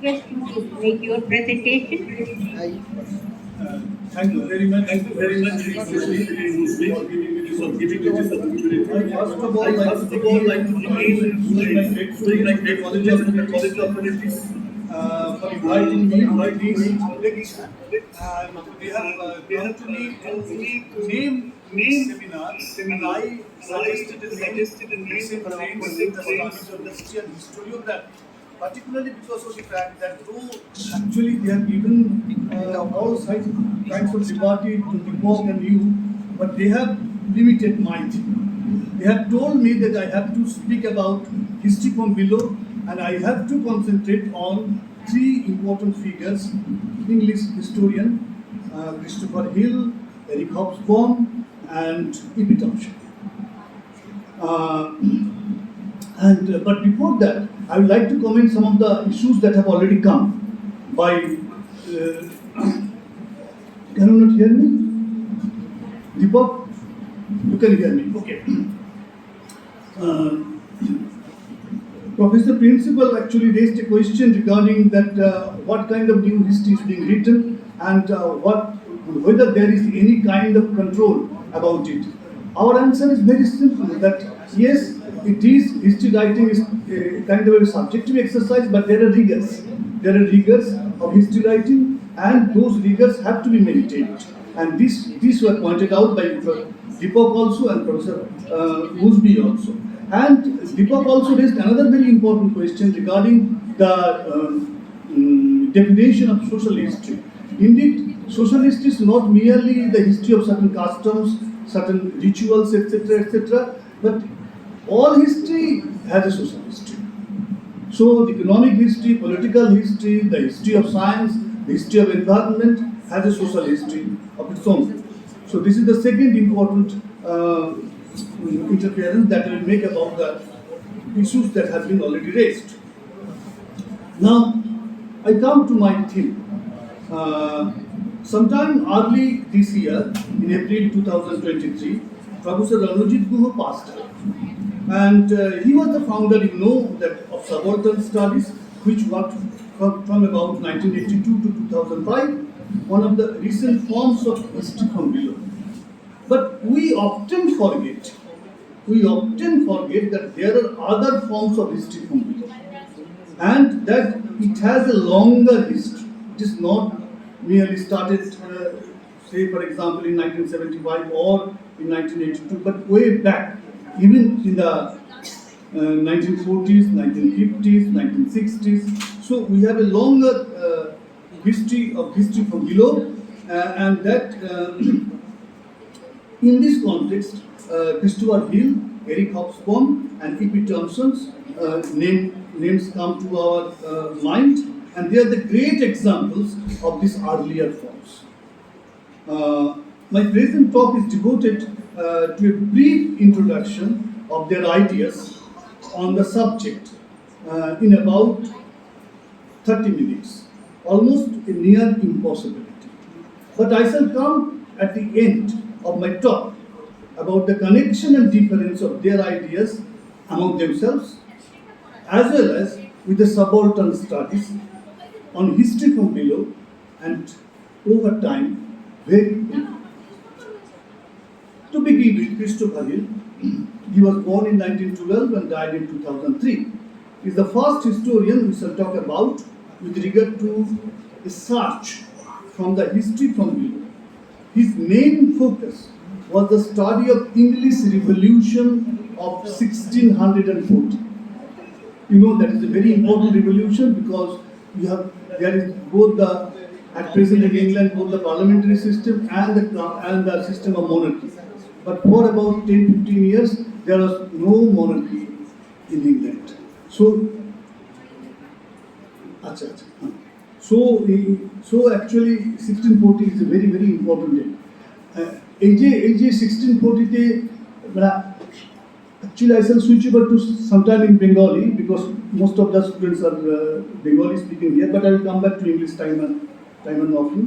request you to make your presentation. Thank you very much. Thank you very much, for giving me this opportunity. I first of all like to begin my gratitude to the College of Politics for inviting me to this and they have come to me to name seminar, and I suggested a name recent trends in the studies of the history and historiography, particularly because of the fact that though actually they have given all kinds of liberty to the book and you, but they have limited might. They have told me that I have to speak about history from below, and I have to concentrate on three important figures: English historian Christopher Hill, Eric Hobsbawm, and E.P. Thompson. But before that, I would like to comment some of the issues that have already come by. Can you not hear me? Deepak, you can hear me. Okay. Professor Principal actually raised a question regarding that what kind of new history is being written and whether there is any kind of control about it. Our answer is very simple, that yes, it is, history writing is a kind of a subjective exercise, but there are rigors. There are rigors of history writing, and those rigors have to be maintained. And these were pointed out by Deepak also and Professor Moosby also. And Deepak also raised another very important question regarding the definition of social history. Indeed, social history is not merely the history of certain customs, certain rituals, etc., but all history has a social history. So the economic history, political history, the history of science, the history of environment has a social history of its own. So this is the second important interference that I will make about the issues that have been already raised. Now, I come to my theme. Sometime early this year, in April 2023, Professor Ranojit Guha passed away. And he was the founder, you know, that of subaltern studies, which worked from about 1982 to 2005, one of the recent forms of history from below. But we often forget that there are other forms of history from below, and that it has a longer history. It is not merely started, say for example, in 1975 or in 1982, but way back, even in the 1940s, 1950s, 1960s. So we have a longer history from below, and that in this context, Christopher Hill, Eric Hobsbawm, and E.P. Thompson's names come to our mind, and they are the great examples of these earlier forms. My present talk is devoted to a brief introduction of their ideas on the subject in about 30 minutes, almost a near impossibility. But I shall come at the end of my talk about the connection and difference of their ideas among themselves, as well as with the subaltern studies on history from below and over time, very briefly. To begin with, Christopher Hill, he was born in 1912 and died in 2003. He is the first historian we shall talk about with regard to a search from the history from below. His main focus was the study of English Revolution of 1640. You know that is a very important revolution because there is both the, at present in England, both the parliamentary system and the system of monarchy. But for about 10-15 years, there was no monarchy in England. So actually 1640 is a very, very important day. AJ 1640 actually I shall switch over to sometime in Bengali because most of the students are Bengali speaking here, but I will come back to English time and often.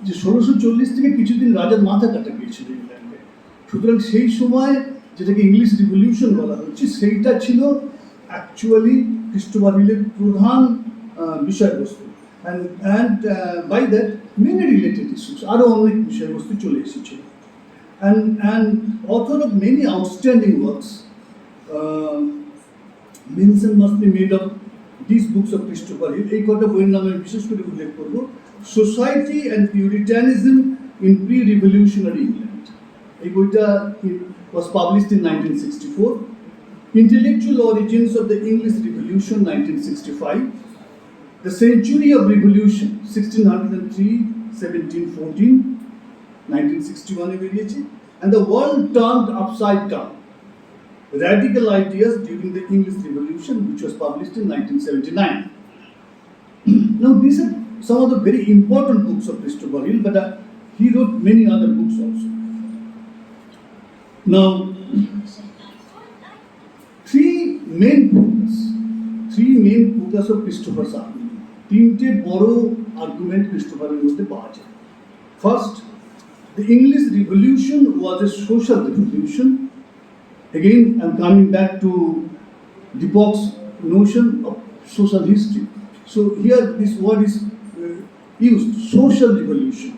যে 1640 থেকে কিছুদিন রাজার মাথা কাটা গিয়েছিল ইংল্যান্ডে, সুতরাং সেই সময় যেটাকে ইংলিশ রিভলিউশন বলা হচ্ছে সেইটা ছিল অ্যাকচুয়ালি ক্রিস্টোফার হিলের প্রধান বিষয়বস্তু, and by that many related issues আরো অনেক বিষয়বস্তু চলে এসেছিল, and author of many outstanding works. Mention must be made of these books of Christopher Hill. এই কটা বইয়ের নামে বিশেষ করে উল্লেখ করব: society and puritanism in pre revolutionary England, এই বইটা was published in 1964. Intellectual Origins of the English Revolution 1965, The Century of Revolution 1603 1714 1961 এ বেরিয়েছে, and The World Turned Upside Down, Radical Ideas During the English Revolution, which was published in 1979. Now these are some of the very important books of Christopher Hill, but he wrote many other books also. Now, three main focus of Christopher's argument. তিনটে বড় argument Christopher's মধ্যে পাওয়া যায়. First, the English Revolution was a social revolution. Again, I'm coming back to Depoc's notion of social history. So here this word is used, social revolution.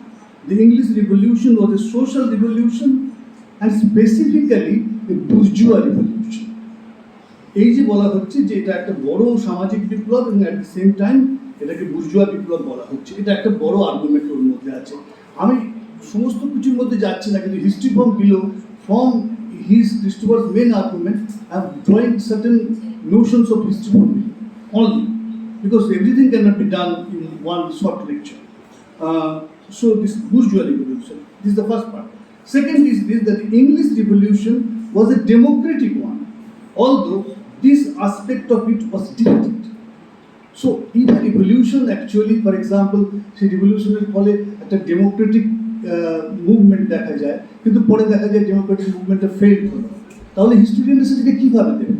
The English Revolution was a social revolution, and specifically a bourgeois revolution. এই যে বলা হচ্ছে যে এটা একটা বড় সামাজিক বিপ্লব, এবং at the same time এটাকে বুর্জুয়া বিপ্লব বলা হচ্ছে, এটা একটা বড় আর্গুমেন্ট ওর মধ্যে আছে। আমি সমস্ত কিছুর মধ্যে যাচ্ছি না, কিন্তু history from below, from his Christopher's main argument, I'm drawing certain notions of history from below only, because everything cannot be done in one short lecture. So this bourgeois revolution, this is the first part. Second is this, that the English Revolution was a democratic one, although this aspect of it was defeated. So in the revolution, actually, for example, সেই রিভলিউশনের ফলে একটা Democratic movement দেখা যায়, কিন্তু পরে দেখা যায় Democratic মুভমেন্টটা fail হলো। তাহলে হিস্টোরিয়ানরা সেটাকে কিভাবে দেবে?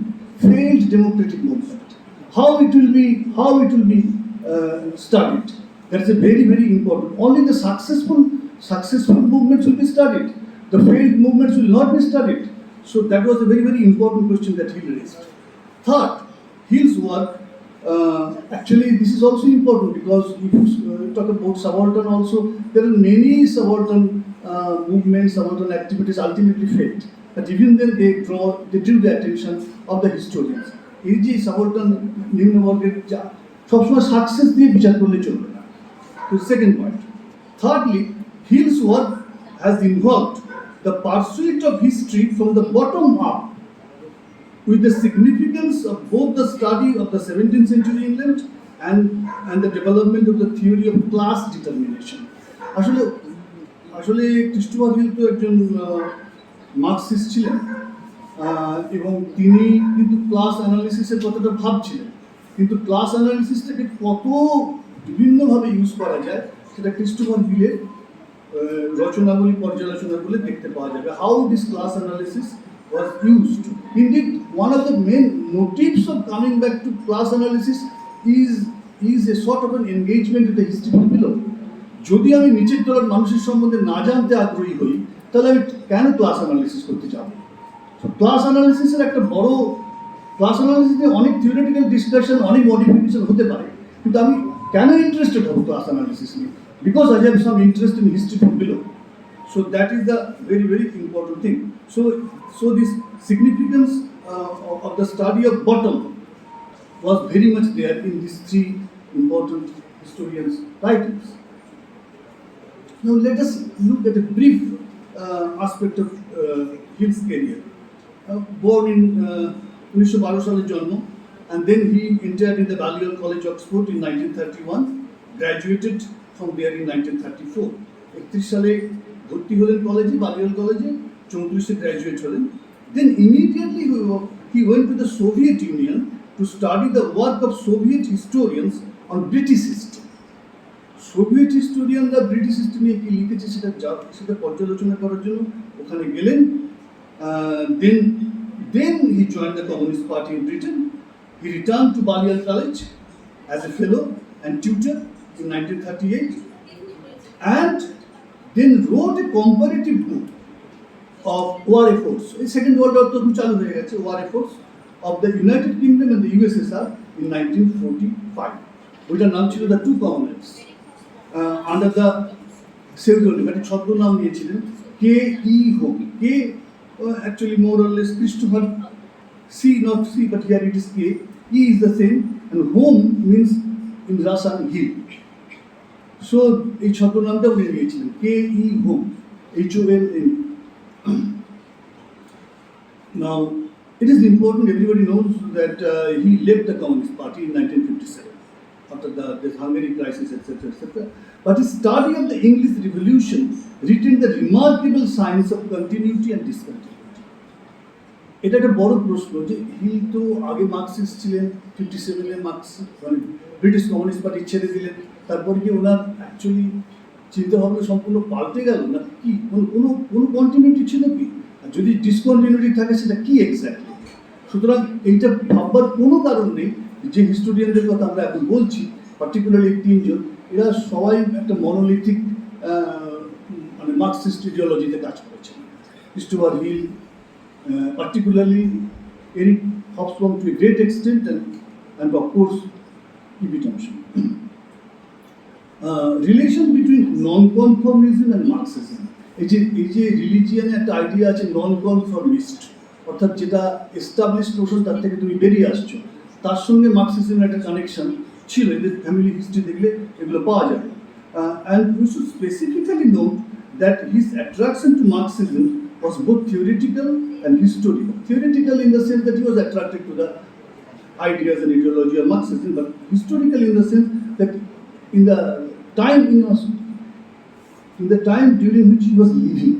Failed democratic movement, how it will be studied? That is a very, very important. Only the successful movements will be studied. The failed movements will not be studied. So that was a very, very important question that Hill raised. Third, Hill's work, actually this is also important, because if you talk about subaltern also, there are many subaltern movements, subaltern activities ultimately failed. But even then they drew the attention of the historians. এই যে subaltern নিম্নবর্গের সবসময় success দিয়ে বিচার করলে চলবে না। So second point. Thirdly, Hill's work has involved the pursuit of history from the bottom up, with the significance of both the study of the 17th century England and the development of the theory of class determination. আসলে Christopher hill তো একজন Marxist ছিলেন, এবং তিনি কিন্তু class অ্যানালিসিসের কথাটা ভাবছিলেন, কিন্তু ক্লাস অ্যানালিসিসটাকে কত বিভিন্নভাবে ইউজ করা যায় সেটা ক্রিস্টোফার হিলের রচনাবলী পর্যালোচনা করলে দেখতে পাওয়া যাবে। How this class analysis was used. Indeed, one of the main motives of coming back to class analysis is a sort of an engagement with the history from below. যদি আমি নিচের তলার মানুষের সম্বন্ধে না জানতে আগ্রহী হই, তাহলে আমি কেন ক্লাস অ্যানালিসিস করতে যাব? ক্লাস অ্যানালিসিসের একটা বড়, ক্লাস অ্যানালিসিসে অনেক থিওরিটিক্যাল ডিসকাশন, অনেক মডিফিকেশন হতে পারে, কিন্তু আমি কেন ইন্টারেস্টেড হব ক্লাস অ্যানালিসিস নিয়ে? Because I have some interest in history from below. So that is the very, very important thing. So this significance of the study of bottom was very much there in these three important historians' writings. Now let us look at a brief aspect of Hill's career. Born in 1912 সালে জন্ম, and then he entered in the Balliol College, Oxford in 1931, graduated from there in 1934. 31 সালে ভর্তি হলেন কলেজে, বালিওল কলেজে, 34 graduate হলেন। Then immediately he went to the Soviet Union to study the work of Soviet historians on British history. Soviet হিস্টোরিয়ানরা British history নিয়ে কি লিখেছে সেটা পর্যালোচনা করার জন্য ওখানে গেলেন। Then he joined the Communist Party in Britain. He returned to Balliol College as a fellow and tutor in 1938, and then wrote a comparative book of war efforts. The Second World War to chalu hoye geche, war efforts of the United Kingdom and the USSR in 1945. ওইটার নাম ছিল the two commonwealths under the pseudonym, একটা ছদ্মনাম নিয়েছিলেন K E Holme. কে actually more or less Christopher C, not C, but here it is K. E is the same, and home means in Russian hill. So এই ছদ্মনামটা উনি নিয়েছিলেন K E Holme, HOLM. Now it is important, everybody knows that he left the Communist Party in 1957 after this Hungary crisis, etc., etc. But his study of the English Revolution retained the remarkable science of continuity and discontinuity. এটা একটা বড় প্রশ্ন যে hill তো আগে Marxist ছিলেন, 57-এ marks মানে British communist party ছেড়ে দিলেন, তারপরে কি ওনার অ্যাকচুয়ালি চিন্তাভাবনা সম্পূর্ণ পাল্টে গেল না কি, কোনো কন্টিনিউটি ছিল কি, আর যদি ডিসকন্টিনিউটি থাকে সেটা কি এক্স্যাক্টলি? সুতরাং এইটা ভাববার কোনো কারণ নেই। যে হিস্টোরিয়ানদের কথা আমরা এখন বলছি, পার্টিকুলারলি তিনজন, এরা সবাই একটা মনোলিথিক মানে মার্কসিস্ট ইডিওলজিতে কাজ করেছেন। Christopher Hill, particularly Eric Hobsbawm to a great extent, and of course E.B. Thompson. Relation between non-conformism and Marxism. এই যে রিলিজিয়ানে একটা আইডিয়া আছে নন-কনফর্মিস্ট, অর্থাৎ যেটা এস্টাবলিশড নোশন তার থেকে তুমি বেরিয়ে আসছো, তার সঙ্গে মার্কসিজমের একটা কানেকশন ছিল। এদের ফ্যামিলি হিস্ট্রি দেখলে এগুলো পাওয়া যাবে। And we should specifically note that his attraction two Marxism was both theoretical and historical. Theoretical in the sense that he was attracted to the ideas and ideology of Marxism, but historical in the sense that in the time during which he was living,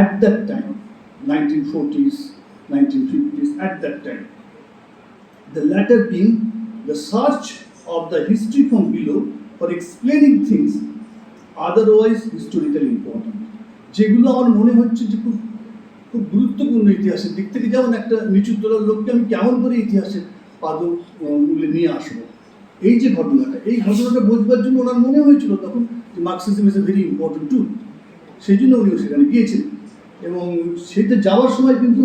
at that time, 1940s, 1950s, at that time, the latter being the search of the history from below for explaining things otherwise historically important. যেগুলো আমার মনে হচ্ছে যে খুব খুব গুরুত্বপূর্ণ ইতিহাসের দিক থেকে, যেমন একটা নিচু তলার লোককে আমি কেমন করে ইতিহাসের পাদমূলে নিয়ে আসবো, এই যে ঘটনাটা, এই ঘটনাটা বোঝবার জন্য ওনার মনে হয়েছিল তখন যে Marxism is a very important tool. সেই জন্য উনিও সেখানে গিয়েছিলেন, এবং সেটা যাওয়ার সময় কিন্তু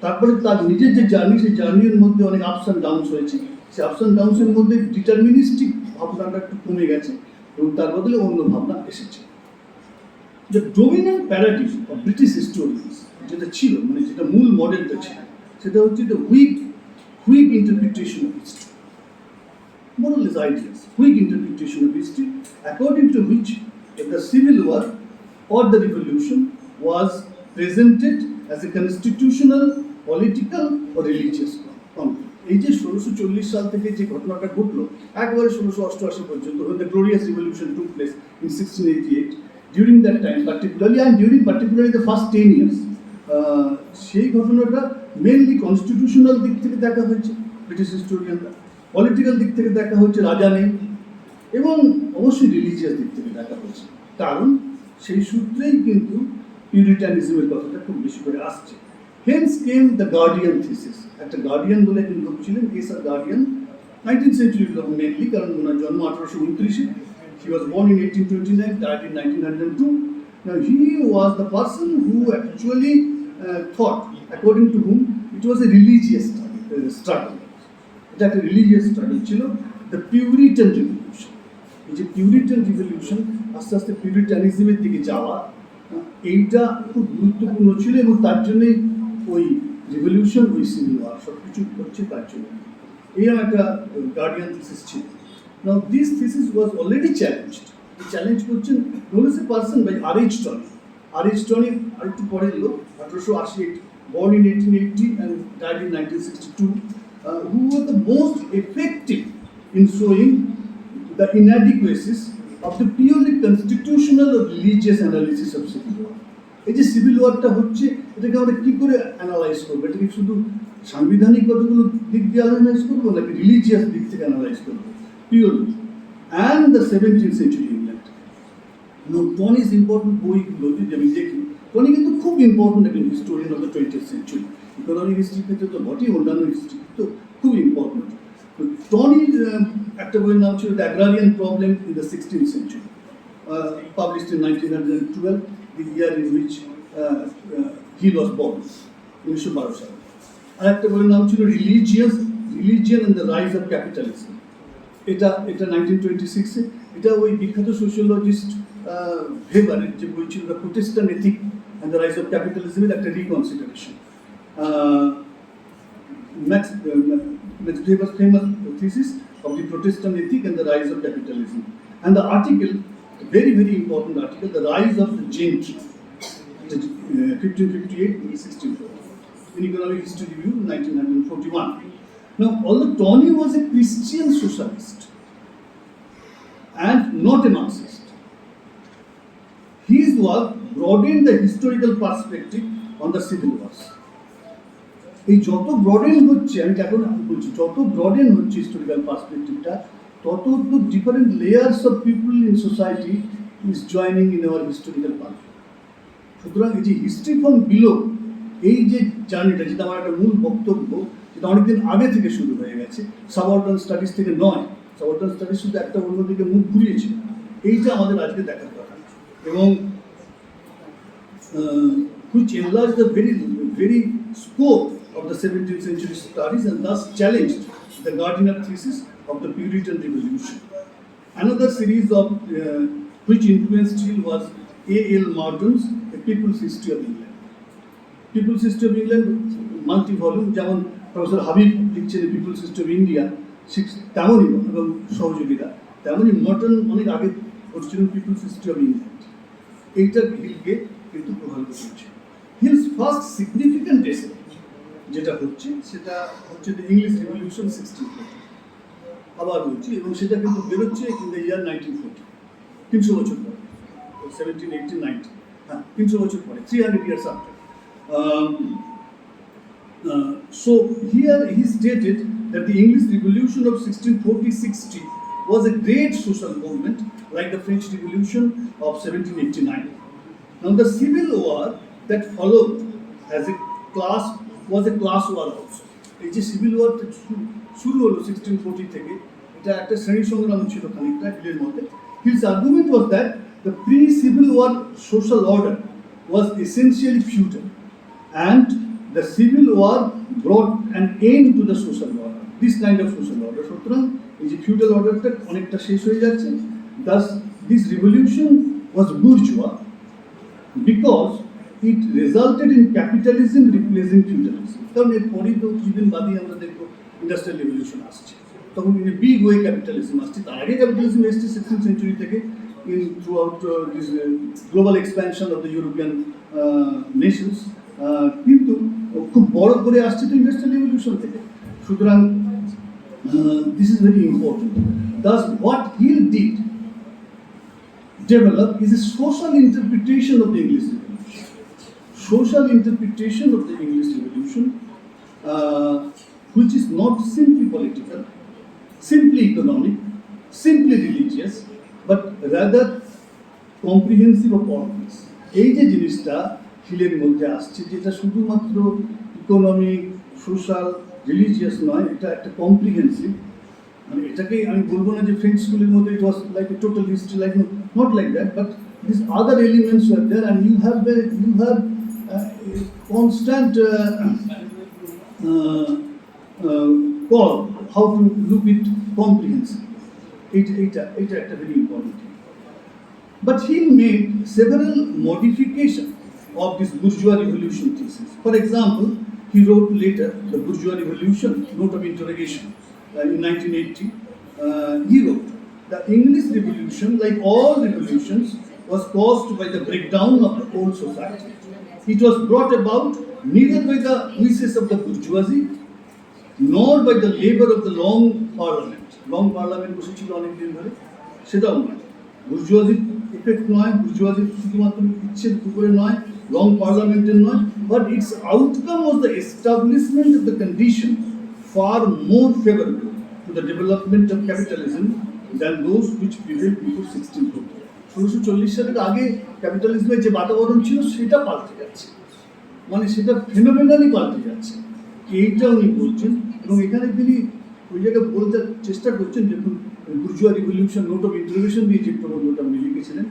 তারপরে তার নিজের যে জার্নি, সেই জার্নির মধ্যে অনেক আপস অ্যান্ড ডাউনস হয়েছে। সেই আপস অ্যান্ড ডাউনসের মধ্যে ডিটারমিনিস্টিক ভাবনাটা একটু কমে গেছে এবং তার বদলে অন্য ভাবনা এসেছে। The dominant paradigm of British historians যেটা ছিল, মানে যেটা মূল মডেলটা ছিল, সেটা হচ্ছে the weak interpretation of history, more or less ideas, weak interpretation of history, according to which the civil war or the revolution was presented as a constitutional, political or religious conflict. এই যে 1640 সাল থেকে যে ঘটনাটা ঘটলো একবারে 1688 পর্যন্ত, when the glorious revolution took place in 1688, during that time particularly, and particularly the first 10 years, সেই ঘটনাটা মেনলি কনস্টিটিউশনাল দিক থেকে দেখা হয়েছে ব্রিটিশ হিস্টোরিয়ানরা, পলিটিক্যাল দিক থেকে দেখা হচ্ছে রাজা নেই, এবং অবশ্যই রিলিজিয়াস দিক থেকে দেখা হচ্ছে। কারণ সেই সূত্রেই কিন্তু পিউরিটানিজমের কথাটা খুব বেশি করে আসছে। Hence came the Gardiner thesis. একটা গার্ডিয়ান বলে একজন লোক ছিলেন, S R Gardiner, 19th century লোক মেনলি, কারণ ওনার জন্ম 1829-এ। He was born in 1829, died in 1902. Now he was the person who actually thought, according to whom it was a religious struggle. এটা একটা রিলিজিয়াস স্ট্রাগল ছিল, দ্য পিউরিটান রিভলিউশন। এই যে Puritan revolution, আস্তে আস্তে পিউরিটানিজমের দিকে যাওয়া, এইটা খুব গুরুত্বপূর্ণ ছিল, এবং তার জন্যই ওই রিভলিউশন, ওই সিভিল ওয়ার সব কিছু হচ্ছে তার জন্য। এইরকম একটা গার্ডিয়ান থিসিস ছিল। Now this thesis was already challenged. The challenge করছেন known as a person by R.H. Tawney. R.H. Tawney আরেকটু পরের লোক, 1888, born in 1880 and died in 1962, who were the most effective in showing the inadequacies of the purely constitutional or religious analysis of civil war. এই যে civil ওয়ারটা হচ্ছে, এটাকে আমরা কী করে analyse করবো? এটাকে শুধু সাংবিধানিক কতগুলো দিক দিয়ে অ্যানালাইজ করবো, নাকি রিলিজিয়াস দিক থেকে অ্যানালাইজ করবো? Purely. And the 17th century England. Now, Tawney's important বইগুলো যদি আমি দেখি, Tawney কিন্তু খুব ইম্পর্টেন্ট একজন historian of the 20th century. Economic হিস্ট্রির ক্ষেত্রে তো বটেই, অন্যান্য হিস্ট্রি তো খুব ইম্পর্টেন্ট। তো টনির একটা বইয়ের নাম ছিল the agrarian problem in the 16th century, published in 1912, the year in which he was born, 1912 সালে। আর একটা বইয়ের নাম ছিল religion and the rise of capitalism, এটা 1926-এ, এটা ওই বিখ্যাত সোশিওলজিস্ট ভেবারের যে বই ছিল the protestant ethic and the rise of ক্যাপিটালিজমের একটা reconsideration. Max Weber's famous thesis of the Protestant ethic and the rise of capitalism. And the article, a very, very important article, the rise of the gentry, 1558 to 1640, in Economic History Review, 1941. Now, although Tony was a Christian socialist and not a Marxist, his work broadened the historical perspective on the civil wars. এই যত broaden হচ্ছে, আমি এখন বলছি, যত broaden হচ্ছে historical পার্সপেক্টিভটা, তত তো different layers of people in society is joining in our historical part. সুতরাং এই যে হিস্ট্রি ফ্রম বিলো, এই যে জার্নিটা, যেটা আমার একটা মূল বক্তব্য, যেটা অনেকদিন আগে থেকে শুরু হয়ে গেছে, সাবঅর্ডিনেট স্টাডিজ থেকে নয়। সাবঅর্ডিনেট স্টাডিজ শুধু একটা অন্যদিকে মুখ ঘুরিয়েছে, এইটা আমাদের আজকে দেখার কথা। এবং which enlarged the very scope of the 17th century studies and thus challenged the Gardiner thesis of the Puritan Revolution. Another series of which influenced Hill was A.L. Martin's A People's History of England. People's History of England multi-volume, যেমন professor Habib লিখছেন People's History of India, তেমনই এবং সহযোগীরা তেমনই মর্টন অনেক আগে করছিলেন People's History of England। এইটা হিলকে কিন্তু প্রভাবিত করছে। হিলস ফার্স্ট সিগনিফিক্যান্ট এসে যেটা হচ্ছে, সেটা হচ্ছে দ্য ইংলিশ রিভলিউশন 1640, আবার বলছি, এবং সেটা কিন্তু বেরোচ্ছে ইন দ্য ইয়ার 1940, 300 বছর পরে, 17, 18, 19, হ্যাঁ 300 বছর পরে, 300 years after. So here he stated that the English Revolution of 1640-60 was a great social movement like the French Revolution of 1789. Now the civil war that followed as a class was a class war also. এই যে civil ওয়ারটা শুরু হলো 1640 থেকে, এটা একটা শ্রেণী সংগ্রাম ছিল খানিকটা হিলের মধ্যে। His argument was that the pre-civil war social order was essentially feudal and the civil war brought an end to the social order, this kind of social order. সুতরাং এই যে feudal orderটা অনেকটা শেষ হয়ে যাচ্ছে। Thus this revolution was bourgeois because it resulted in capitalism replacing feudalism. কারণ এরপরই তো কিছুদিন বাদই আমরা দেখবো ইন্ডাস্ট্রিয়াল রেভলিউশন আসছে, তখন in a big way capitalism আসছে। তার আগে ক্যাপিটালিজম এসছে 16th century থেকে in throughout this global expansion of the European nations, কিন্তু খুব বড় করে আসছে তো ইন্ডাস্ট্রিয়াল রেভলিউশন থেকে। সুতরাং this is very important. Thus what Hill did develop is a social interpretation of the English Revolution. Social interpretation of the English Revolution, which is not simply political, simply economic, simply religious, but rather comprehensive of all this. এই যে জিনিসটা হিলের মধ্যে আসছে, যেটা শুধুমাত্র economic, social, religious নয়, এটা একটা কম্প্রিহেন্সিভ। মানে এটাকে আমি বলবো না যে ফ্রেঞ্চ স্কুলের মধ্যে it was like a total history, like not like that, but this other elements were there and you have constant call how to look it comprehensively. It's a very important thing. But he made several modifications of this bourgeois revolution thesis. For example, he wrote later the bourgeois revolution, note of interrogation, in 1980. He wrote, the English Revolution, like all revolutions, was caused by the breakdown of the old society. It was brought about neither by the wishes of the bourgeoisie nor by the labor of the long parliament. Long parliament বসেছিল অনেক দিন ধরে, সেটাও নয়। বুর্জুয়াজির effect নয়, বুর্জুয়াজির শুধুমাত্র ইচ্ছের উপরে নয়, লং পার্লামেন্টের নয়, but its outcome was the establishment of the condition far more favorable to the development of capitalism than those which prevailed before 1640. 1640 সালের আগে ক্যাপিটালিজমের যে বাতাবরণ ছিল সেটা পাল্টে যাচ্ছে, মানে সেটা ফেনোমেনালি পাল্টে যাচ্ছে, এইটা উনি বলছেন। এবং এখানে তিনি ওই জায়গায় বলতে চেষ্টা করছেন, দেখুন bourgeois revolution, note of interrogation দিয়ে যে প্রবন্ধটা উনি লিখেছিলেন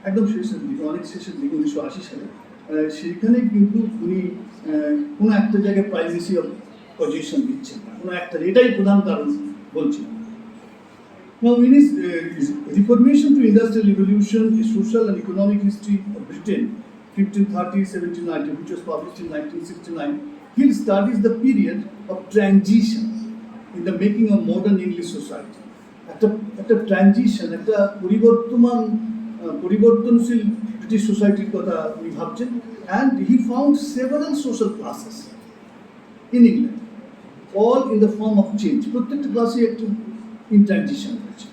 একদম শেষের দিকে, অনেক শেষের দিকে 1980 সালে, সেখানে কিন্তু উনি কোনো একটা জায়গায় প্রাইভেসি অফ পজিশন দিচ্ছেন না, কোনো একটা, এটাই প্রধান কারণ বলছেন। Now, in his Reformation to Industrial Revolution, a social and economic history of Britain, 1530-1790, which was published in 1969, Hill studies the period of transition in the making of modern English society. একটা transition, একটা পরিবর্তনশীল British সোসাইটির কথা উনি ভাবছেন, and he found several social classes in England, all in the form of change. প্রত্যেকটা ক্লাসে একটু in transition হয়েছে.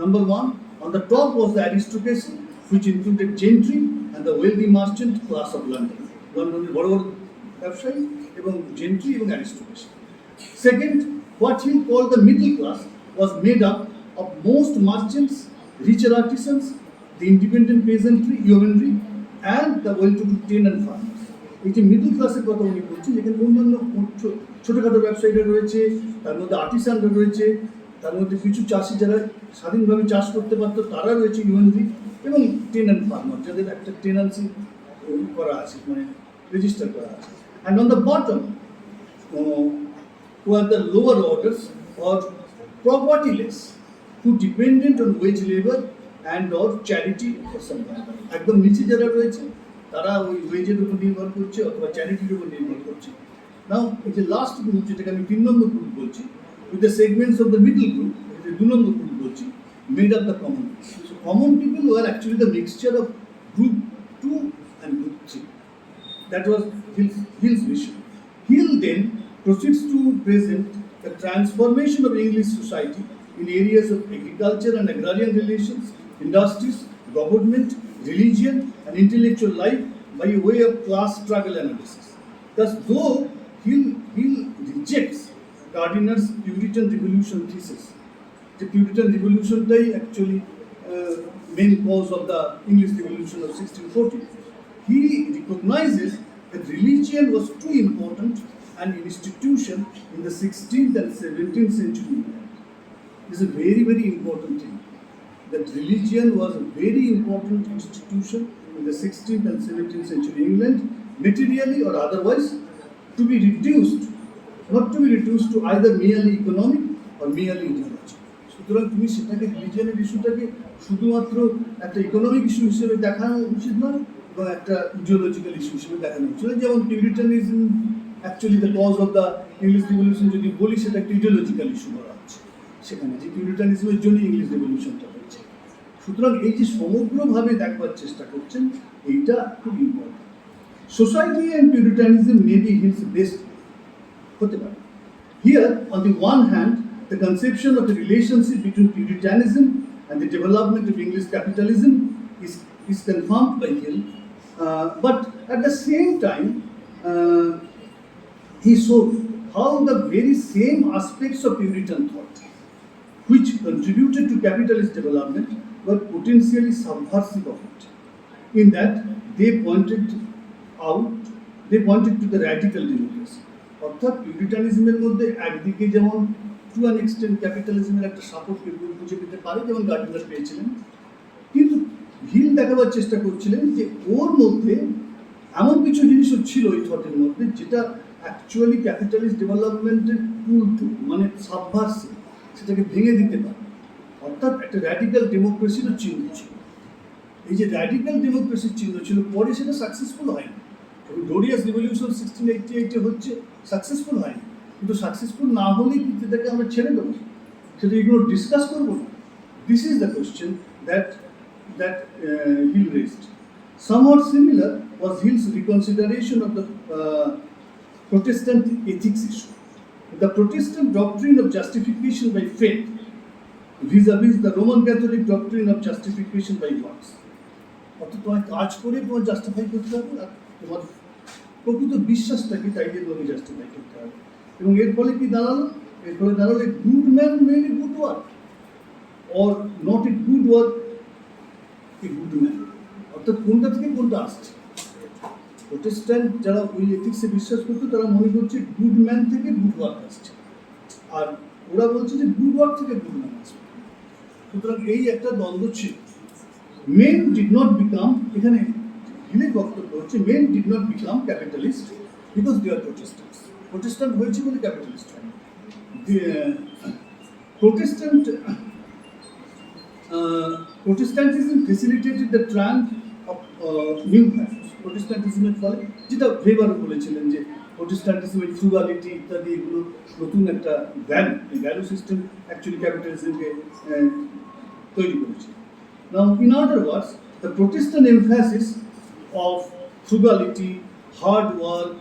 Number one, on the top was the aristocracy, which included gentry and the wealthy merchant class of London. লন্ডনের বড় বড় ব্যবসায়ী এবং gentry এবং aristocracy. Second, what he called the middle class was made up of most merchants, richer artisans, the independent peasantry, yeomanry, and the well-to-do tenant farmers. এই যে middle ক্লাসের কথা উনি বলছেন, যেখানে অন্যান্য ছোটোখাটো ব্যবসায়ীরা রয়েছে, তার মধ্যে আর্টিসানরা রয়েছে, তার মধ্যে কিছু চাষি যারা স্বাধীনভাবে চাষ করতে পারতো তারা রয়েছে, ইউএনডি এবং টেন্যান্ট ফার্মার যাদের একটা টেনান্সি করা আছে, মানে রেজিস্টার করা আছে। And on the bottom were the lower orders or propertyless who depended on wage labor and or charity for some time. একদম নিচে যারা রয়েছে তারা ওই ওয়েজের উপর নির্ভর করছে অথবা চ্যারিটির উপর নির্ভর করছে। নাও এই যে লাস্ট গ্রুপ, যেটাকে আমি 3 নম্বর গ্রুপ বলছি, with the segments of the middle group, the 2 number group বলছি, made up the common people. So common people were actually the mixture of group 2 and group 3. That was Hill's vision. Hill then proceeds to present the transformation of English society in areas of agriculture and agrarian relations, industries, government, religion, and intellectual life by way of class struggle analysis. Thus, though Hill rejects Gardner's Puritan Revolution thesis, the Puritan Revolution actually main cause of the English Revolution of 1640, he recognizes that religion was too important an institution in the 16th and 17th century England. This is a very, very important thing. That religion was a very important institution in the 16th and 17th century England, materially or otherwise, to be reduced, not to be reduced to either merely economic or merely ideology. সুতরাং তুমি সেটাকে রিলিজিয়ানের ইস্যুটাকে শুধুমাত্র একটা economic issue হিসেবে দেখানো উচিত নয় এবং একটা ইডিওলজিক্যাল ইস্যু হিসেবে দেখানো উচিত। যেমন puritanism actually the cause of the English revolution যদি বলি, সেটা একটা ইডিওলজিক্যাল ইস্যু করা হচ্ছে সেখানে, যে পিউরিটানিজমের জন্য ইংলিশ রিভলিউশনটা হয়েছে। সুতরাং এই যে সমগ্রভাবে দেখবার চেষ্টা করছেন, এইটা খুব important. Society and puritanism may be Hill's best হতে পারে। Here on the one hand the conception of the relationship between Puritanism and the development of English capitalism is confirmed by Hill, but at the same time he showed how the very same aspects of Puritan thought which contributed to capitalist development were potentially subversive of it, in that they pointed to the radical democracy. অর্থাৎ পিউরিটানিজমের মধ্যে একদিকে যেমন to an extent ক্যাপিটালিজমের একটা support বুঝে পেতে পারে, যেমন Gardiner পেয়েছিলেন, কিন্তু হিল দেখাবার চেষ্টা করছিলেন যে ওর মধ্যে এমন কিছু জিনিসও ছিল এই থটের মধ্যে যেটা অ্যাকচুয়ালি ক্যাপিটালিস্ট ডেভেলপমেন্টের মানে সাবভার্সিভ, সেটাকে ভেঙে দিতে পারে। অর্থাৎ একটা র্যাডিক্যাল ডেমোক্রেসিরও চিহ্ন ছিল। এই যে র্যাডিক্যাল ডেমোক্রেসির চিহ্ন ছিল, পরে সেটা সাকসেসফুল হয়নি। গ্লোরিয়াস রিভলিউশন 1688 হচ্ছে, সাকসেসফুল হয়নি, কিন্তু সাকসেসফুল না হলেই কিন্তু এটাকে আমরা ছেড়ে দেবো, সেটা এগুলো ডিসকাস করবো না। This is the question that Hill raised. Somewhat similar was Hill's reconsideration of the Protestant ethics issue. The Protestant doctrine of justification by faith vis-a-vis the Roman Catholic doctrine of justification by works. অর্থাৎ তোমার কাজ করে তোমার justify করতে হবে, আর তোমার প্রকৃত বিশ্বাসটাকে তাই দিয়ে তোমাকে জাস্টিফাই করতে হবে। এবং এর ফলে কি দাঁড়ালো? এর ফলে দাঁড়ালো good man made a good work, or not a good work a good man. অর্থাৎ কোনটা থেকে কোনটা আসছে? প্রোটেস্ট্যান্ট যারা ওই এথিক্সে বিশ্বাস করতো তারা মনে করছে গুড ম্যান থেকে গুড ওয়ার্ক আসছে, আর ওরা বলছে যে গুড ওয়ার্ক থেকে গুড ম্যান আসছে। সুতরাং এই একটা দ্বন্দ্ব ছিল। মেন ডিড নট বিকাম, এখানে হিলের বক্তব্য হচ্ছে men did not become capitalist because they are Protestants. Protestant হয়েছে বলে ক্যাপিটালিস্ট হয়। Protestant Protestantism facilitated the triumph of new values. প্রোটেস্ট্যান্টিজমের ফলে যেটা ভেবার বলেছিলেন যে প্রোটেস্ট্যান্টিজমের ফ্রুগালিটি ইত্যাদি এগুলো নতুন একটা ভ্যালু, এই ভ্যালু সিস্টেম অ্যাকচুয়ালি ক্যাপিটালিজমকে তৈরি করেছে। Now, in other words, the Protestant emphasis of frugality, hard work,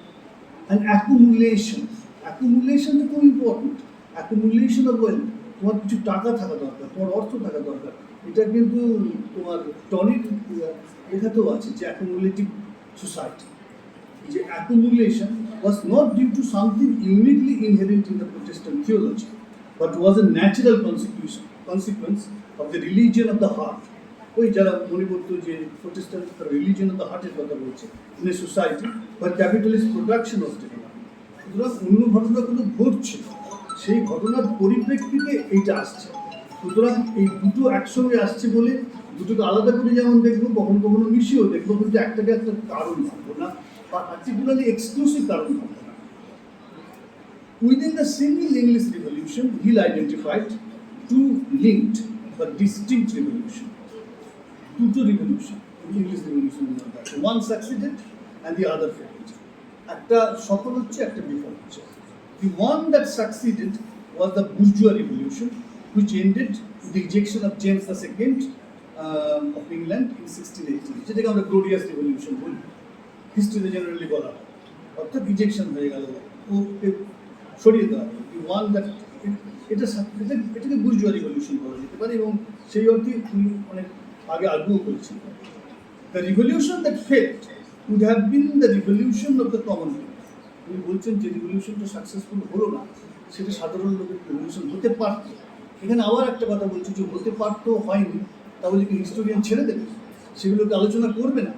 and accumulation. Accumulation is very important. Accumulation of wealth. তোমার কিছু টাকা থাকা দরকার, তোমার অর্থ থাকা দরকার। এটা কিন্তু তোমার টনিক লেখাতেও আছে যে অ্যাকুমুলেটিভ সোসাইটি। যে accumulation was not due to something uniquely inherent in the Protestant theology, but was a natural consequence of the religion of the heart. ওই যারা মনে করতো যে প্রোটেস্ট্যান্ট রিলিজিয়ন অফ দ্য হার্টের কথা বলছে in a society but capitalist production of development. সুতরাং অন্য ঘটনাগুলো ঘটছে, সেই ঘটনার পরিপ্রেক্ষিতে এইটা আসছে। সুতরাং এই দুটো একসঙ্গে আসছে বলে দুটোকে আলাদা করে যেমন দেখবো, কখনো কখনো মিশিয়েও দেখবো, কিন্তু একটাকে একটা কারণ ভাববো না, বা পার্টিকুলারলি এক্সক্লুসিভ কারণ ভাববো না। Within the single English Revolution, Hill identified two linked but distinct revolutions. Two revolution, English Revolution, one succeeded and the other failed. একটা সফল হচ্ছে, একটা বিফল হচ্ছে। The one that succeeded was the bourgeois revolution, which ended with the ejection of James II of England in 1680, যেটাকে আমরা glorious revolution বলি, হিস্ট্রিতে generally বলা হয়। অর্থাৎ ইজেকশন হয়ে গেল, ওকে সরিয়ে দেওয়া হলো। The one that এটাকে বুর্জোয়া রিভলিউশন বলা যেতে পারে, এবং সেই অর্থে তিনি অনেক আগে আর্গুও করেছেন। The revolution that failed would have been the revolution of the common people. তিনি বলছেন যে রিভলিউশনটা সাকসেসফুল হলো না, সেটা সাধারণ লোকের রিভলিউশন হতে পারত। এখানে আবার একটা কথা বলছি যে হতে পারত, হয়নি, তাহলে কি হিস্টোরিয়ান ছেড়ে দেবে, সেগুলোকে আলোচনা করবে না?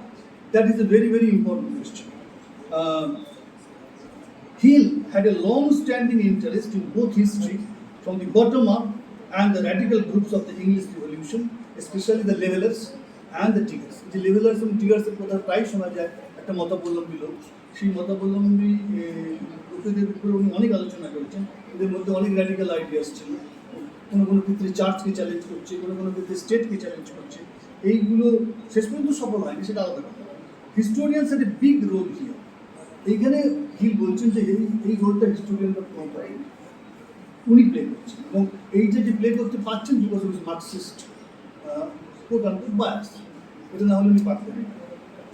That is a very very important question. Hill had a long-standing interest in both history from the bottom up and the radical groups of the English Revolution, especially the levelers and the diggers. The levelers and diggers এর কথা প্রায় শোনা যায়, একটা মতাবলম্বী লোক। সেই মতাবলম্বী লোকেদের উপরে উনি অনেক আলোচনা করেছেন। এদের মধ্যে অনেক র্যাডিক্যাল আইডিয়াস ছিল, কোনো কোনো ক্ষেত্রে চার্চকে চ্যালেঞ্জ করছে, কোনো কোনো ক্ষেত্রে স্টেটকে চ্যালেঞ্জ করছে। এইগুলো শেষ পর্যন্ত সফল হয়নি, সেটা আলাদা কথা। Historians had a big role here. এইখানে হিল বলছেন যে এই রোলটা হিস্টোরিয়ানরা উনি প্লে করছেন, এবং এইটা যে প্লে করতে পারছেন বিকজ অফ মার্কসিস্ট বায়াস, এটা না হলে উনি পারতেন না।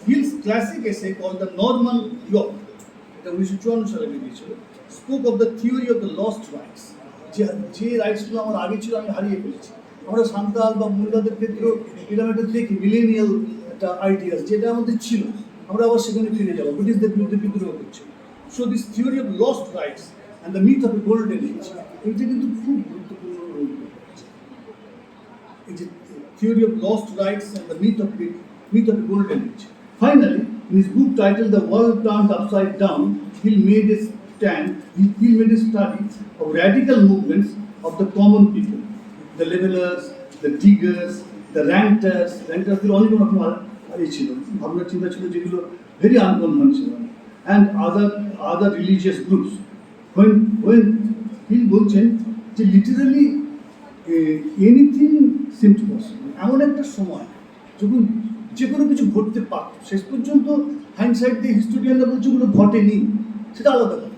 হিলস ক্লাসিক এসে কল দ্য নর্মান ইয়র্ক, এটা 1954 সালে বেরিয়েছিল, spoke of the theory of the lost rights, যে রাইটসগুলো আমার আগে ছিল আমি হারিয়ে ফেলেছি। আমরা সান্তাল বা মুন্ডাদের ক্ষেত্রেও এরকম একটা দেখি মিলেনিয়াল একটা আইডিয়াস, যেটা আমাদের ছিল, আমরা আবার সেখানে ফিরে যাবো, ব্রিটিশদের বিরুদ্ধে বিদ্রোহ করছে। So this theory of lost rights and the myth of a golden age, এইটা কিন্তু খুব গুরুত্বপূর্ণ রোল করছে। এই যে theory of lost rights and the myth of the golden age. Finally, in his book titled The World Turned Upside Down, he made a study of radical movements of the common people, the levelers, the diggers, the ranters অনেক রকম ছিল, ভাবনা চিন্তা ছিল যেগুলো very uncommon ছিল, and other religious groups. When he বলছেন যে লিটারালি এনিথিং সিমড পসিবল, এমন একটা সময় যখন যে কোনো কিছু ঘটতে পারত। শেষ পর্যন্ত হাইন্ডসাইড দিয়ে হিস্টোরিয়ানরা বলছে ওগুলো ঘটেনি, সেটা আলাদা কথা,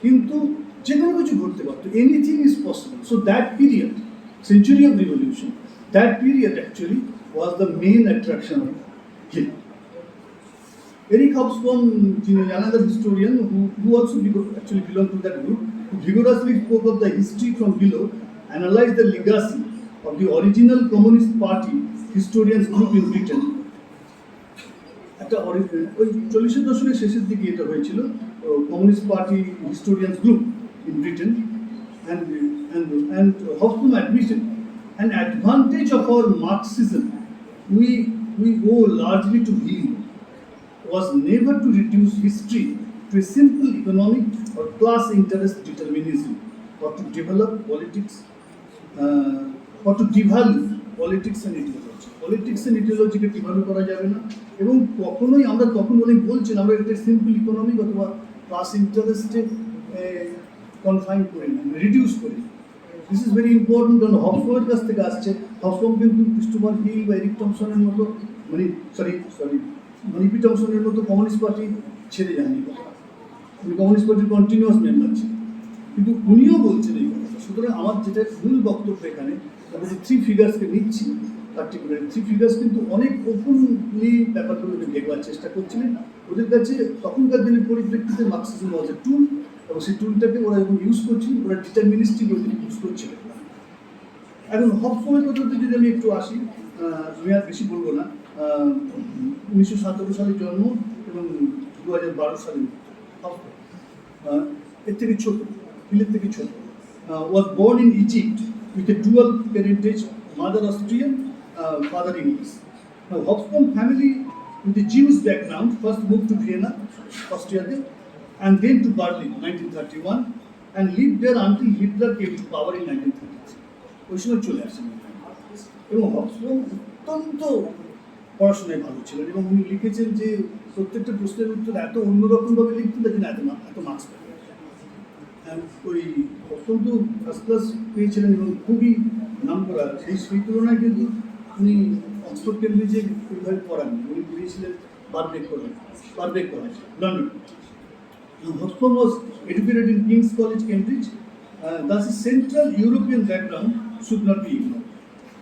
কিন্তু যে কোনো কিছু ঘটতে পারতো, anything is possible. So that period, century of revolution, that period actually was the main attraction of Hill. Eric Hobsbawm, another historian who also actually belonged to that group, who vigorously spoke of the history from below, analyzed the legacy of the original Communist Party historians group in Britain. একটা ওই 40 দশকের শেষের দিকে এটা হয়েছিল, Communist Party Historians Group in Britain, and Hobsbawm admitted an advantage of our Marxism we owe largely to him was never to reduce history to a simple economic or class interest determinism, or to develop politics, or to devalue politics and ideology. Politics and ideology K devalue করা যাবে না, এবং কখনোই আমরা তখন অনেক বলছেন আমরা একটা সিম্পল ইকোনমিক অথবা ক্লাস ইন্টারেস্টে কনফাইন করি না, রিডিউস করি। দিস ইজ ভেরি ইম্পর্টেন্ট, কারণ হবসবামের কাছ থেকে আসছে হবসবম কিন্তু ক্রিস্টোফার হিল বা এরিক টমসনের মতো ইপি টমসনের মতো কমিউনিস্ট পার্টি ছেড়ে যাননি। উনি কমিউনিস্ট পার্টির কন্টিনিউয়াস মেম্বার ছিলেন, কিন্তু উনিও বলছেন এই কথাটা। সুতরাং আমার যেটা মূল বক্তব্য এখানে, আমি যে থ্রি ফিগার্সকে নিচ্ছি পার্টিকুলার থ্রি ফিগার্স কিন্তু অনেক ওপেনলি ব্যাপারগুলোকে দেখবার চেষ্টা করছিলেন। ওদের কাছে তখনকার দিনের পরিপ্রেক্ষিতে মার্কসিজম ওয়াজ এ টুল, এবং সেই টুলটাকে ওরা যখন ইউজ করছিল ওরা ডিটারমিনিস্টিক ইউজ করছিলেন। এখন হবসবমের কথাতে যদি আমি একটু আসি, আমি আর বেশি বলবো না। 1917 সালে জন্ম এবং 2012 সালে মৃত্যু। এর থেকে ছোট, হিলের থেকে ছোট। was born in Egypt with a dual parentage, mother Austrian, father English. Now Hobsbawm family with a Jewish background first moved to Vienna, Austria, and then to Berlin 1931, and lived there until Hitler came to power in 1933. ওই সময় চলে আসেন। এবং হবসবম অত্যন্ত পড়াশোনায় ভালো ছিলেন, এবং উনি লিখেছেন যে প্রত্যেকটা প্রশ্নের উত্তর এত অন্যরকমভাবে লিখতেন যে এত মার্কস পেতেন। ওই অত্যন্ত ফার্স্ট ক্লাস পেয়েছিলেন এবং খুবই নাম করা। সেই তুলনায় কিন্তু উনি অক্সফোর্ড কেমব্রিজে ওইভাবে পড়াননি, উনি পড়িয়েছিলেন Birkbeck College, London. Hobsbawm was educated in King's College, Cambridge. Thus his central European background should not be ignored.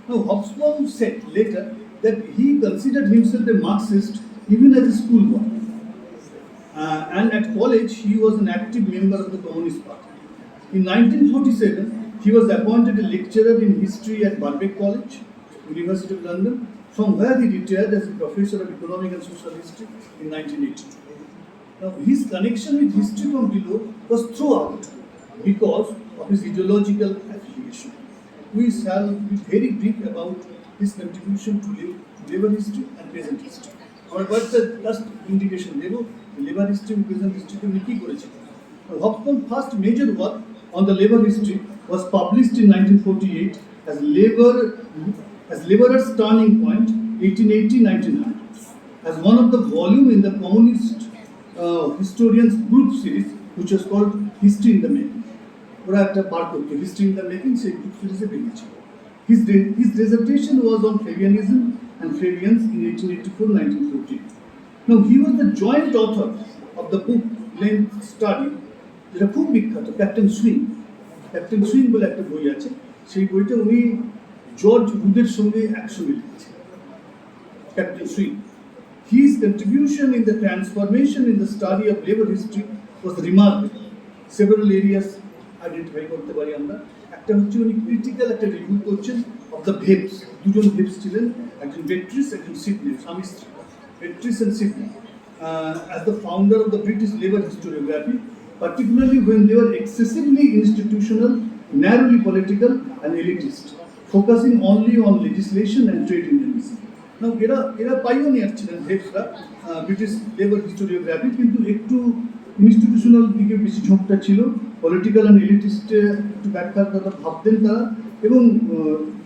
Now Hobsbawm said later that he considered himself a Marxist even as a schoolboy. And at college he was an active member of the Communist Party. In 1947 he was appointed a lecturer in history at Birkbeck College, University of London, from where he retired as a professor of economic and social history in 1982. Now his connection with history from below was throughout because of his ideological affiliation. We shall be very brief about his contribution to labor history and present history. Our first just indication দেবো labor history and present history তে কি করেছে। Hobsbawm's first major work on the labor history was published in 1948 as Laborer's Turning Point 1880-1900 as one of the volume in the communist historians group series which was called History in the Making. ওরা একটা পার করতো history in the making, সেই group সিরিজে বেরিয়েছিল। His dissertation was on Fabianism and Fabians in 1884-1914. Now he was the joint author of the book length study যেটা খুব বিখ্যাত, captain swing বলে একটা বই আছে। সেই বইটা উনি জর্জ রুদের সঙ্গে একসঙ্গে লিখেছেন, captain swing. His contribution in the transformation in the study of labor history was remarkable. Several areas identify করতে পারি আমরা। একটা হচ্ছে উনি ক্রিটিক্যাল একটা রিভিউ করছেন অফ দ্য ভেবস, দুজন ভেবস ছিলেন, একজন বেট্রিস, একজন সিডনি, স্বামী স্ত্রী, Beatrice and Sidney, as the founder of the British labor historiography, particularly when they were excessively institutional, narrowly political and elitist, focusing only on legislation and trade unionism. Now এরা pioneer ছিলেন ভেবসরা British labour historiography, কিন্তু একটু institutional দিকে বেশি ঝোঁকটা ছিল, political and এলিটিস্টে একটু ব্যাখ্যার কথা ভাবতেন তারা, এবং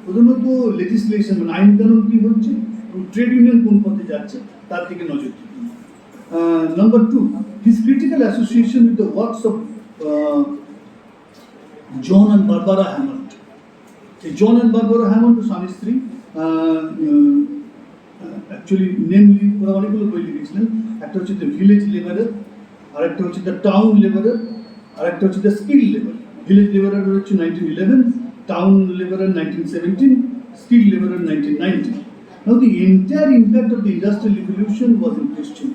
প্রধানত লেজিসলেশন মানে আইন কানুন কী হচ্ছে এবং ট্রেড ইউনিয়ন কোন পথে যাচ্ছে তার দিকে নজর দিতেন। Number 2, his critical association with the works of John and Barbara Hammond. John and Barbara Hammond স্বামী স্ত্রী, অ্যাকচুয়ালি নেমলি ওরা অনেকগুলো বই লিখেছিলেন। একটা হচ্ছে দ্য ভিলেজ লেবারার, আর একটা হচ্ছে দ্য টাউন লেবারার, আর একটা হচ্ছে the skill labour. Village labourer হচ্ছে 1911, town labourer 1917, skill labourer 1919. Now the entire impact of the industrial revolution was in question.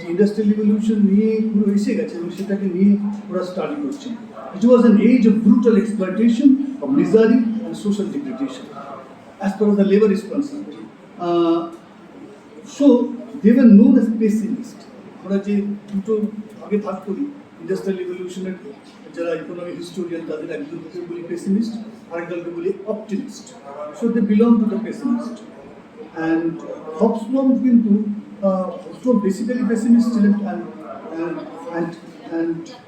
যে ইন্ডাস্ট্রিয়াল রিভলিউশন নিয়ে পুরো এসে গেছে এবং সেটাকে নিয়ে ওরা স্টাডি করছে। It was an age of brutal exploitation, of misery and social degradation as far as the labor is concerned. So they were known as pessimists. আমরা যে দুটো আগে ভাগ করি, ইন্ডাস্ট্রিয়াল রিভলিউশনের যারা ইকোনমিক হিস্টোরিয়ান তাদের একজনকে বলি পেসিমিস্ট, আরেকজনকে বলি optimist. So they belong to the pessimist. And Hobsbawm কিন্তু বেসিক্যালি পেসিমিস্ট ছিলেন, অ্যান্ড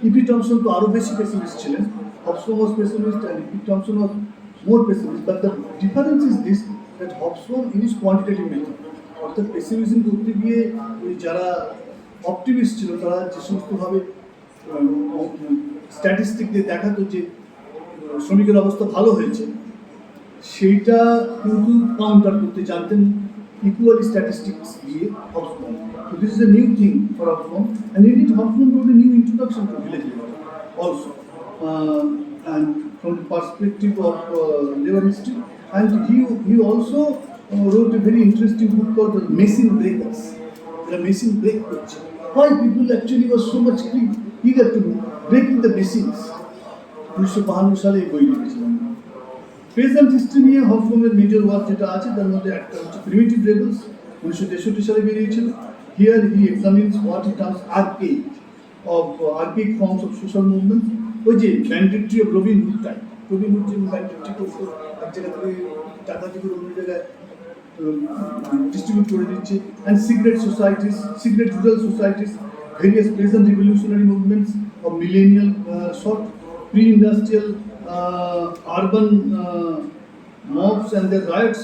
ইপি টমসন তো আরও বেশি পেসিমিস্ট ছিলেন। Hobsbawm was pessimist and E P Thompson was more pessimist, but the difference is this that Hobsbawm is quantitative method, অর্থাৎ pessimism করতে গিয়ে ওই যারা অপটিমিস্ট ছিল তারা যে সমস্তভাবে স্ট্যাটিস্টিক দিয়ে দেখাতো যে শ্রমিকের অবস্থা ভালো হয়েছে, সেইটা কিন্তু কাউন্টার করতে জানতেন ইকুয়ালি স্ট্যাটিস্টিক্স দিয়ে হবসবম। So this is a new thing for Hobsbawm, and indeed Hobsbawm wrote a new introduction to village labor also, and from the perspective of labor history, and he also wrote a very interesting book called The Machine Breakers. The machine break করছে, why people actually were so much eager to breaking the machines. 1952 সালে এই বই লিখেছিলেন। Present history নিয়ে হবসবমের major work যেটা আছে তার মধ্যে একটা হচ্ছে প্রিমিটিভ রেবেলস, 1963 সালে বেরিয়েছিল। Here he examines what he terms archaic forms of social movement. ওই যে banditry of Robin Hood type, Robin Hood যে ব্যান্ডিট্রি করতো, এক জায়গা থেকে টাকা দিয়ে অন্য জায়গায় ডিস্ট্রিবিউট করে দিচ্ছে, and secret societies, secret rural societies, various present revolutionary movements of millennial sort, pre-industrial urban mobs and their riots,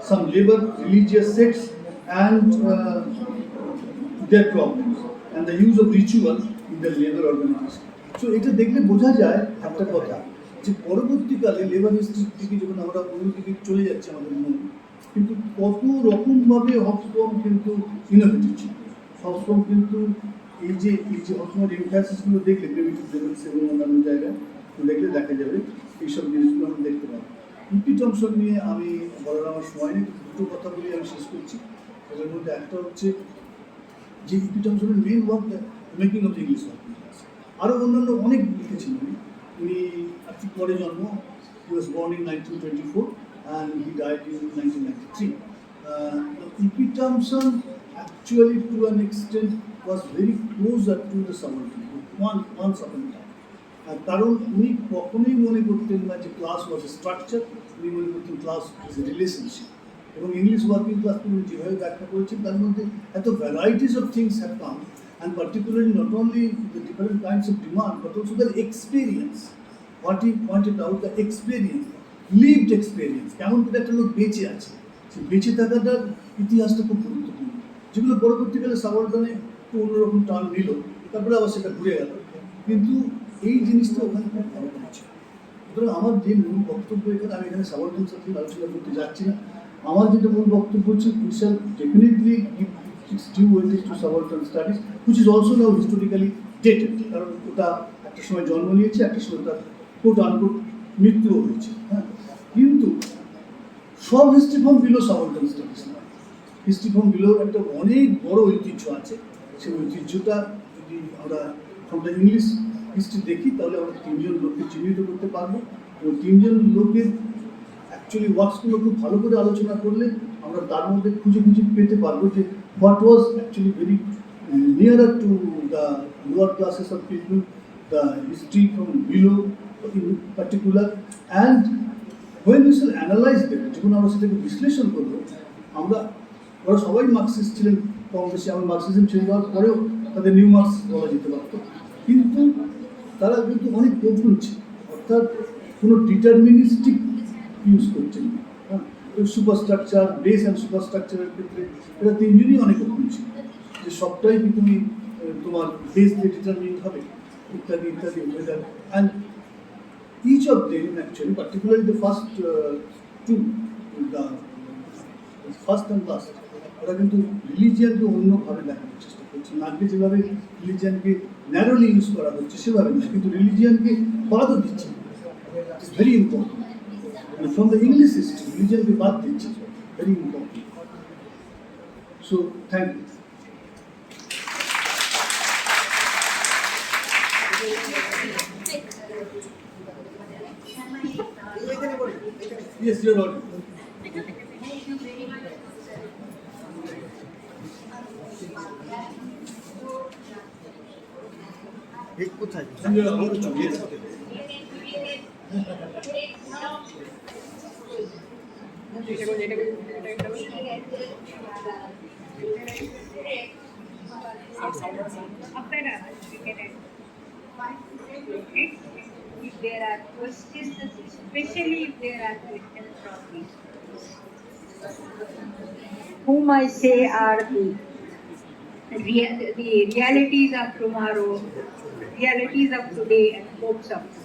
some labor, religious sects, and their problems, and the use of ritual in the labor organization. So এটা দেখলে বোঝা যায় একটা কথা, যে পরবর্তীকালে labour হিস্ট্রির দিকে যখন আমরা অন্য দিকে চলে যাচ্ছি আমাদের মনে, কিন্তু কত রকমভাবে হবসবম কিন্তু ইনোভেটিভ ছিল। হবসবম কিন্তু এই যে হবসবমের এমফ্যাসিসগুলো দেখলে প্রিমিটিভ রেবেলস এবং অন্যান্য জায়গায় দেখলে দেখা যাবে এইসব জিনিসগুলো আমরা দেখতে পাবো। ইপি টমসন নিয়ে আমি বলার আমার সময় নেই, দুটো কথা বলে আমি শেষ করছি। তাদের মধ্যে একটা হচ্ছে যে ইপি টমসনের main work making of English working class, আরও অন্যান্য অনেক লিখেছেন উনি একটু পরে জন্ম, he was born in 1924 and he died in 1993. E.P. Thompson actually to an extent was very closer to the subaltern once upon a time. কারণ উনি কখনোই মনে করতেন না যে ক্লাস ওয়াজ এ স্ট্রাকচার, উনি মনে করতেন ক্লাস ইজ এ রিলেশনশিপ। এবং ইংলিশ ওয়ার্কিং ক্লাস উনি যেভাবে ব্যাখ্যা করেছেন তার মধ্যে এত varieties of things have come, and particularly not only the different kinds of demand but also the experience, what he pointed out, the experience, lived experience, কেমন করে একটা লোক বেঁচে আছে, সেই বেঁচে থাকাটার ইতিহাসটা খুব গুরুত্বপূর্ণ, যেগুলো পরবর্তীকালে সাবঅর্ডিনে একটু অন্যরকম টার্ন নিল, তারপরে আবার সেটা ঘুরে গেল, কিন্তু এই জিনিসটা ওখানে খুব ভালো হচ্ছে। সুতরাং আমার যে মূল বক্তব্য এখানে, আমি এখানে সাবঅর্ডিনেট সাথে আলোচনা করতে যাচ্ছি না, আমার যেটা মূল বক্তব্য হচ্ছে we shall definitely give its due weightage to subordinate studies which is also now historically dated, কারণ ওটা একটা সময় জন্ম নিয়েছে, একটা সময় তার কোট আনকোট মৃত্যুও হয়েছে। হ্যাঁ, কিন্তু সব history from below subordinate studies না, হিস্ট্রি ফ্রম বিলোর একটা অনেক বড় ঐতিহ্য আছে। সেই ঐতিহ্যটা যদি আমরা ফ্রম দ্য ইংলিশ হিস্ট্রি দেখি তাহলে আমরা তিনজন লোককে চিহ্নিত করতে পারবো, এবং তিনজন লোকের অ্যাকচুয়ালি ওয়ার্কসগুলো খুব ভালো করে আলোচনা করলে আমরা তার মধ্যে খুঁজে পেতে পারবো যে what was actually very নিয়ারার to the lower classes of people, the history from below in particular, and when we shall analyse them, যখন আমরা সেটাকে বিশ্লেষণ করবো, আমরা ওরা সবাই মার্কসিস্ট ছিলেন কম বেশি, আমার মার্কসিজম ছেড়ে দেওয়ার পরেও তাদের নিউ মার্কস বলা যেতে পারতো, কিন্তু তারা কিন্তু অনেক ওপেন ছিল, অর্থাৎ কোনো ডিটারমিনিস্টিক ইউজ করছেন না। হ্যাঁ, সুপারস্ট্রাকচার, বেস অ্যান্ড সুপারস্ট্রাকচারের ক্ষেত্রে এরা তিনজনই অনেক ওপেন ছিল, যে সবটাই কি তুমি তোমার বেস দিয়ে ডিটারমিন হবে ইত্যাদি ইত্যাদি, and each of them actually, particularly the first two, the first and last, ওরা কিন্তু রিলিজিয়ানকে অন্যভাবে দেখানোর চেষ্টা করছে, আগে যেভাবে রিলিজিয়ানকে ন্যারোলি ইউজ করা হচ্ছে সেভাবে না, কিন্তু রিলিজিয়ানকে বাদও দিচ্ছে, it's very important, from the English history রিলিজিয়ানকে বাদ দিচ্ছে, very important. So thank you. Yes, you're on. কোথায়? If there are questions, especially if there are questions from me, whom I say are the realities of tomorrow, realities of today, and hopes of tomorrow.